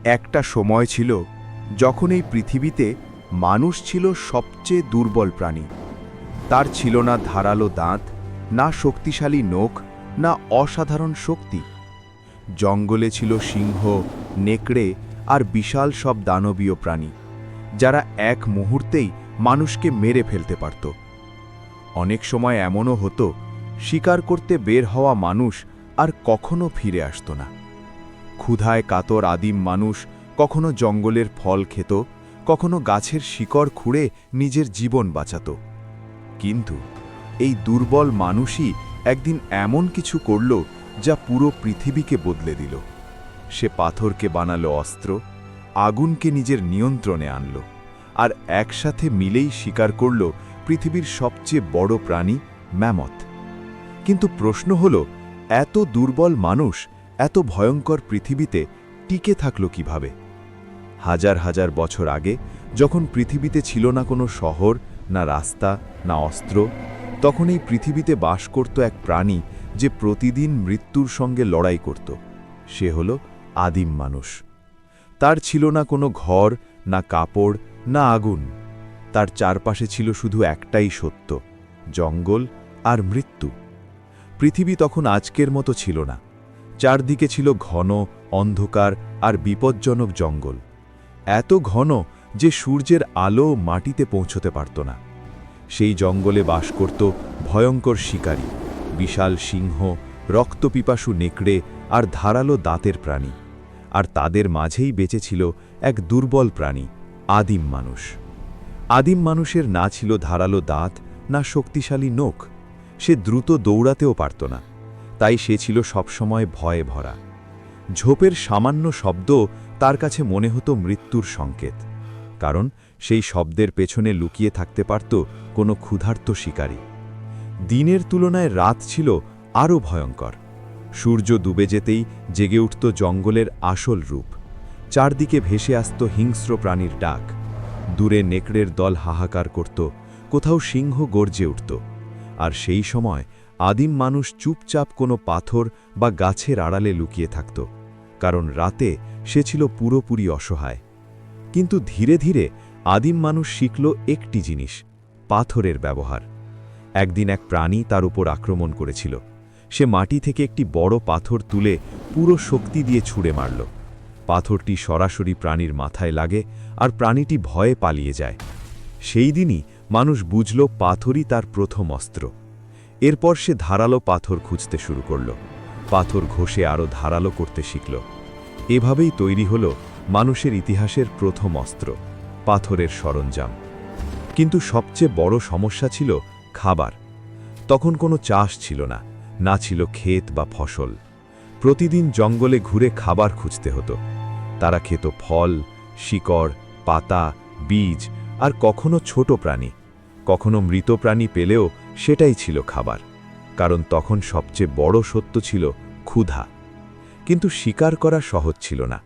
একটা সময় ছিল যখন এই পৃথিবীতে মানুষ ছিল সবচেয়ে দুর্বল প্রাণী। তার ছিল না ধারালো দাঁত, না শক্তিশালী নখ, না অসাধারণ শক্তি। জঙ্গলে ছিল সিংহ, নেকড়ে আর বিশাল সব দানবীয় প্রাণী, যারা এক মুহূর্তেই মানুষকে মেরে ফেলতে পারত। অনেক সময় এমনও হতো, শিকার করতে বের হওয়া মানুষ আর কখনো ফিরে আসত না। ক্ষুধায় কাতর আদিম মানুষ কখনো জঙ্গলের ফল খেত, কখনো গাছের শিকড় খুঁড়ে নিজের জীবন বাঁচাত। কিন্তু এই দুর্বল মানুষই একদিন এমন কিছু করল যা পুরো পৃথিবীকে বদলে দিল। সে পাথরকে বানালো অস্ত্র, আগুনকে নিজের নিয়ন্ত্রণে আনল, আর একসাথে মিলেই শিকার করল পৃথিবীর সবচেয়ে বড় প্রাণী ম্যামথ। কিন্তু প্রশ্ন হল, এত দুর্বল মানুষ এত ভয়ঙ্কর পৃথিবীতে টিকে থাকল কিভাবে? হাজার হাজার বছর আগে, যখন পৃথিবীতে ছিল না কোনো শহর, না রাস্তা, না অস্ত্র, তখন এই পৃথিবীতে বাস করত এক প্রাণী যে প্রতিদিন মৃত্যুর সঙ্গে লড়াই করত। সে হল আদিম মানুষ। তার ছিল না কোনো ঘর, না কাপড়, না আগুন। তার চারপাশে ছিল শুধু একটাই সত্য, জঙ্গল আর মৃত্যু। পৃথিবী তখন আজকের মতো ছিল না। চারদিকে ছিল ঘন অন্ধকার আর বিপজ্জনক জঙ্গল, এত ঘন যে সূর্যের আলো মাটিতে পৌঁছতে পারত না। সেই জঙ্গলে বাস করত ভয়ঙ্কর শিকারী, বিশাল সিংহ, রক্তপিপাসু নেকড়ে আর ধারালো দাঁতের প্রাণী। আর তাদের মাঝেই বেঁচে ছিল এক দুর্বল প্রাণী, আদিম মানুষ। আদিম মানুষের না ছিল ধারালো দাঁত, না শক্তিশালী নখ। সে দ্রুত দৌড়াতেও পারত না, তাই সে ছিল সবসময় ভয়ে ভরা। ঝোপের সামান্য শব্দ তার কাছে মনে হতো মৃত্যুর সংকেত, কারণ সেই শব্দের পেছনে লুকিয়ে থাকতে পারত কোনো ক্ষুধার্ত শিকারী। দিনের তুলনায় রাত ছিল আরও ভয়ঙ্কর। সূর্য ডুবে যেতেই জেগে উঠত জঙ্গলের আসল রূপ। চারদিকে ভেসে আসত হিংস্র প্রাণীর ডাক। দূরে নেকড়ের দল হাহাকার করত, কোথাও সিংহ গর্জে উঠত। আর সেই সময় আদিম মানুষ চুপচাপ কোনো পাথর বা গাছের আড়ালে লুকিয়ে থাকত, কারণ রাতে সে ছিল পুরোপুরি অসহায়। কিন্তু ধীরে ধীরে আদিম মানুষ শিখল একটি জিনিস, পাথরের ব্যবহার। একদিন এক প্রাণী তার উপর আক্রমণ করেছিল। সে মাটি থেকে একটি বড় পাথর তুলে পুরো শক্তি দিয়ে ছুঁড়ে মারল। পাথরটি সরাসরি প্রাণীর মাথায় লাগে আর প্রাণীটি ভয়ে পালিয়ে যায়। সেই দিনই মানুষ বুঝল পাথরই তার প্রথম অস্ত্র। এরপর সে ধারালো পাথর খুঁজতে শুরু করল, পাথর ঘষে আরও ধারালো করতে শিখল। এভাবেই তৈরি হল মানুষের ইতিহাসের প্রথম অস্ত্র, পাথরের সরঞ্জাম। কিন্তু সবচেয়ে বড় সমস্যা ছিল খাবার। তখন কোনো চাষ ছিল না, না ছিল ক্ষেত বা ফসল। প্রতিদিন জঙ্গলে ঘুরে খাবার খুঁজতে হতো। তারা খেত ফল, শিকড়, পাতা, বীজ আর কখনো ছোট প্রাণী। কখনো মৃত প্রাণী পেলেও সেটাই ছিল খাবার, কারণ তখন সবচেয়ে বড় সত্য ছিল ক্ষুধা। কিন্তু শিকার করা সহজ ছিল না।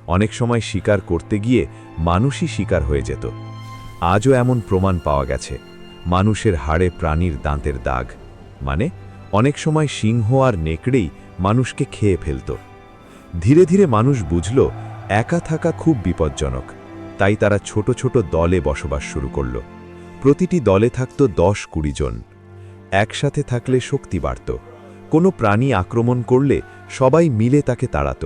অনেক সময় শিকার করতে গিয়ে মানুষই শিকার হয়ে যেত। আজও এমন প্রমাণ পাওয়া গেছে, মানুষের হাড়ে প্রাণীর দাঁতের দাগ। মানে অনেক সময় সিংহ আর নেকড়েই মানুষকে খেয়ে ফেলত। ধীরে ধীরে মানুষ বুঝল একা থাকা খুব বিপজ্জনক, তাই তারা ছোট ছোট দলে বসবাস শুরু করল। প্রতিটি দলে থাকত 10-20 জন। একসাথে থাকলে শক্তি বাড়ত। কোনো প্রাণী আক্রমণ করলে সবাই মিলে তাকে তাড়াত।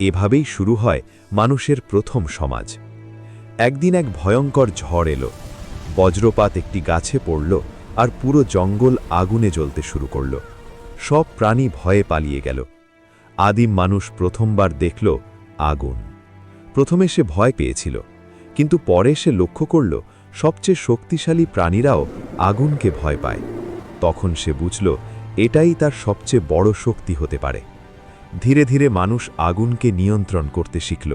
এভাবেই শুরু হয় মানুষের প্রথম সমাজ। একদিন এক ভয়ঙ্কর ঝড় এলো। বজ্রপাত একটি গাছে পড়ল আর পুরো জঙ্গল আগুনে জ্বলতে শুরু করল। সব প্রাণী ভয়ে পালিয়ে গেল। আদিম মানুষ প্রথমবার দেখল আগুন। প্রথমে সে ভয় পেয়েছিল, কিন্তু পরে সে লক্ষ্য করল সবচেয়ে শক্তিশালী প্রাণীরাও আগুনকে ভয় পায়। তখন সে বুঝল এটাই তার সবচেয়ে বড় শক্তি হতে পারে। ধীরে ধীরে মানুষ আগুনকে নিয়ন্ত্রণ করতে শিখল।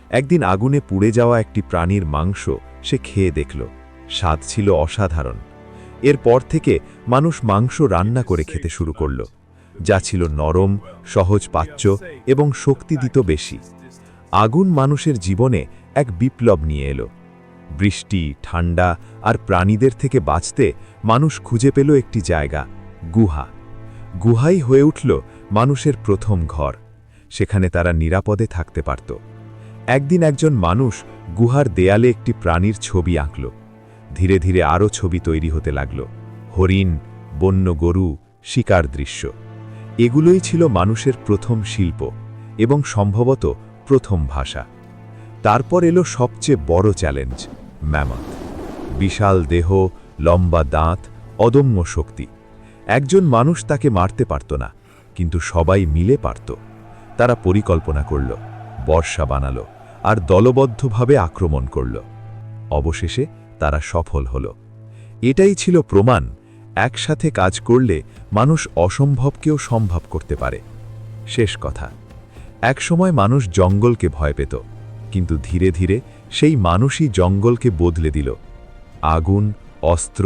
একদিন আগুনে পুড়ে যাওয়া একটি প্রাণীর মাংস সে খেয়ে দেখল। স্বাদ ছিল অসাধারণ। এরপর থেকে মানুষ মাংস রান্না করে খেতে শুরু করল, যা ছিল নরম, সহজ পাচ্য এবং শক্তি দিত বেশি। আগুন মানুষের জীবনে এক বিপ্লব নিয়ে এলো। বৃষ্টি, ঠান্ডা আর প্রাণীদের থেকে বাঁচতে মানুষ খুঁজে পেল একটি জায়গা, গুহা। গুহাই হয়ে উঠল মানুষের প্রথম ঘর। সেখানে তারা নিরাপদে থাকতে পারত। একদিন একজন মানুষ গুহার দেয়ালে একটি প্রাণীর ছবি আঁকল। ধীরে ধীরে আরও ছবি তৈরি হতে লাগল। হরিণ, বন্য গরু, শিকার দৃশ্য। এগুলোই ছিল মানুষের প্রথম শিল্প এবং সম্ভবত প্রথম ভাষা। তারপর এলো সবচেয়ে বড় চ্যালেঞ্জ, ম্যামথ। বিশাল দেহ, লম্বা দাঁত, অদম্য শক্তি। একজন মানুষ তাকে মারতে পারত না, কিন্তু সবাই মিলে পারত। তারা পরিকল্পনা করল, বর্ষা বানালো, আর দলবদ্ধভাবে আক্রমণ করল। অবশেষে তারা সফল হল। এটাই ছিল প্রমাণ, একসাথে কাজ করলে মানুষ অসম্ভবকেও সম্ভব করতে পারে। শেষ কথা, একসময় মানুষ জঙ্গলকে ভয় পেত, কিন্তু ধীরে ধীরে সেই মানুষই জঙ্গলকে বদলে দিল। আগুন, অস্ত্র,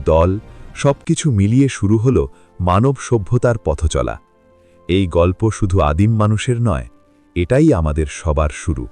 দল সবকিছু মিলিয়ে শুরু হল মানব সভ্যতার পথচলা। এই গল্প শুধু আদিম মানুষের নয়, এটাই আমাদের সবার শুরু।